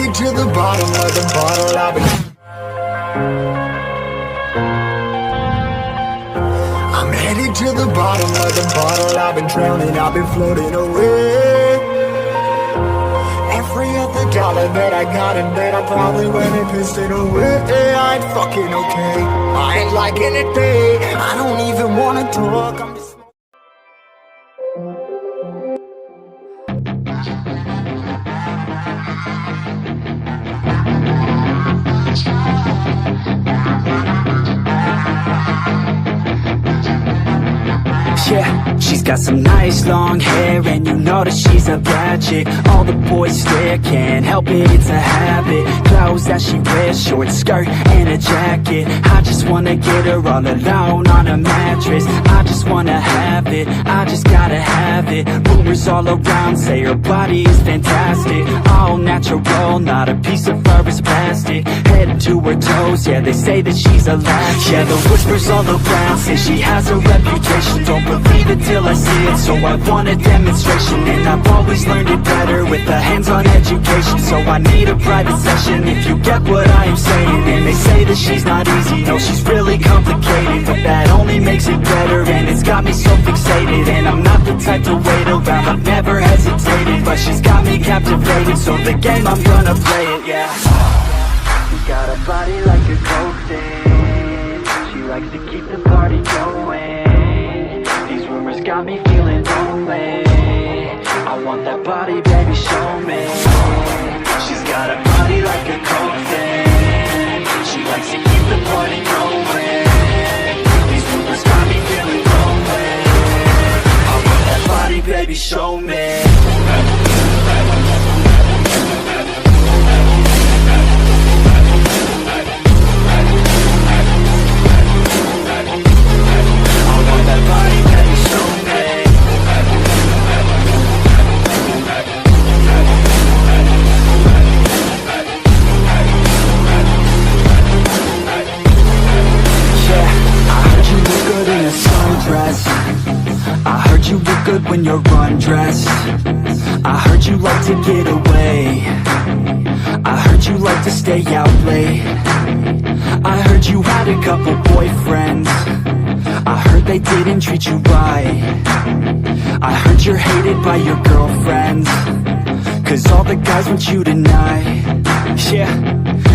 headed to the bottom of the bottle. I'm headed to the bottom of the bottle. I've been drowning, I've been floating away. Every other dollar that I got in bed, I probably went and pissed it away. I ain't fucking okay, I ain't liking it, babe. I don't even wanna talk, I'm just yeah, she's got some nice long hair, and you know that she's a bad chick. All the boys stare, can't help it, it's a habit. Clothes that she wears, short skirt and a jacket. I just wanna get her all alone on a mattress. I just wanna have it, I just gotta have it. Rumors all around say her body is fantastic. All natural, not a piece of fur is plastic. Head to her toes, yeah, they say that she's a latch. Yeah, the whispers all around say she has a reputation. Don't believe it till I see it, so I want a demonstration. And I've always learned it better with a hands-on education. So I need a private session if you get what I am saying. And they say that she's not easy, no, she's really complicated. But that only makes it better, and it's got me so fixated. And I'm not the type to wait around, I've never hesitated. But she's got me captivated, so the game, I'm gonna play it, yeah. She got a body like a coke thing. She likes to keep the party going. These rumors got me feeling lonely. I want that body, baby, show me. She's got a body like a coke thing. She likes to keep the party going. These rumors got me feeling lonely. I want that body, baby, show me. I heard you look good when you're undressed. I heard you like to get away. I heard you like to stay out late. I heard you had a couple boyfriends. I heard they didn't treat you right. I heard you're hated by your girlfriends, 'cause all the guys want you tonight. Yeah,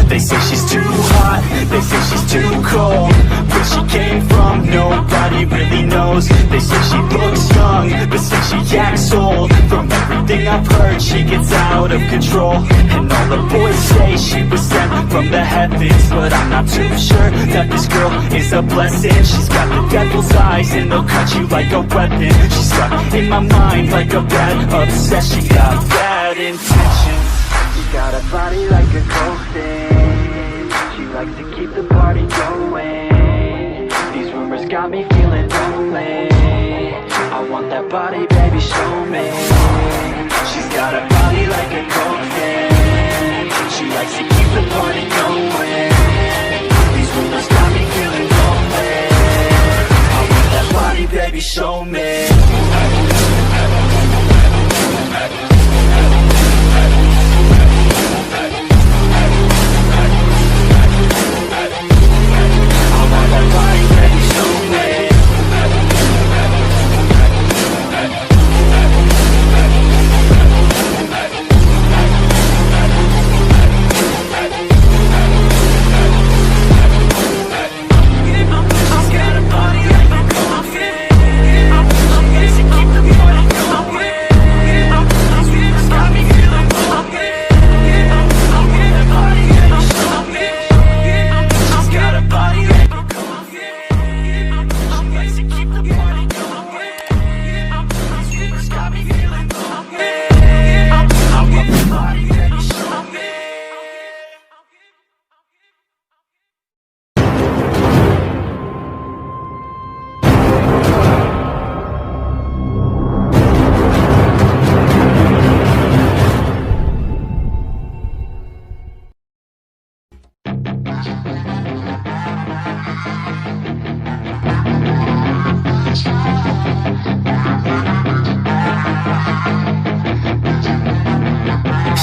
they say she's too hot, they say she's too cold. Where she came from, nobody really knows. They say she looks young, but say she acts old. From everything I've heard, she gets out of control. And all the boys say she was sent from the heavens, but I'm not too sure that this girl is a blessing. She's got the devil's eyes, and they'll cut you like a weapon. She's stuck in my mind like a bad obsession. She got bad intentions. She got a body like a coke thing. She likes to keep the party going. These rumors got me feeling lonely. I want that body, baby, show me. She's got a body like a coke thing. She likes to keep the party going. These rumors got me feeling lonely. I want that body, baby, show me.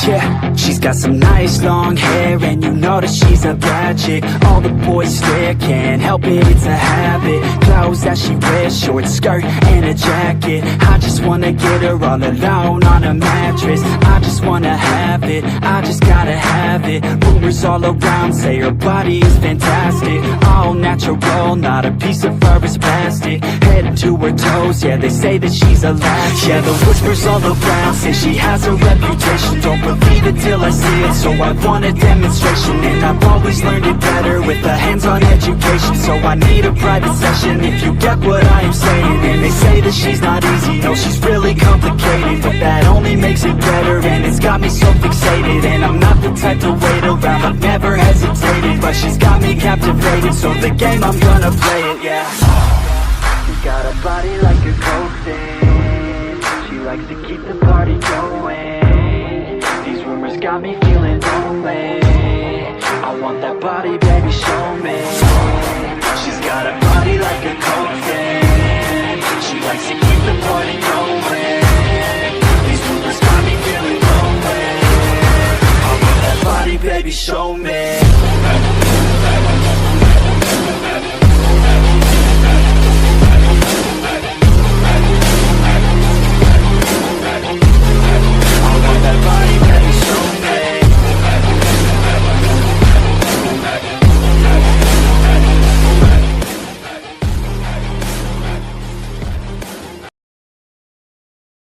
Yeah, she's got some nice long hair, and you know that she's a bad chick. All the boys stare, can't help it, it's a habit. Clothes that she wears, short skirt and a jacket. I just wanna get her all alone on a mattress. I just wanna have it, I just gotta have it. Rumors all around say her body is fantastic. All natural, not a piece of fur is plastic. Head to her toes, yeah, they say that she's a latch. Yeah, the whispers all around say she has a reputation. Don't believe it till I see it, so I want a demonstration. And I've always learned it better with a hands-on education. So I need a private session if you get what I am saying. And they say that she's not easy, no, she's really complicated. But that only makes it better, and it's got me so fixated. And I'm not the type to wait around, I've never hesitated. But she's got me captivated, so the game, I'm gonna play it, yeah. She's got a body like a coke thing. She likes to keep the party going. These rumors got me feeling lonely. I want that body,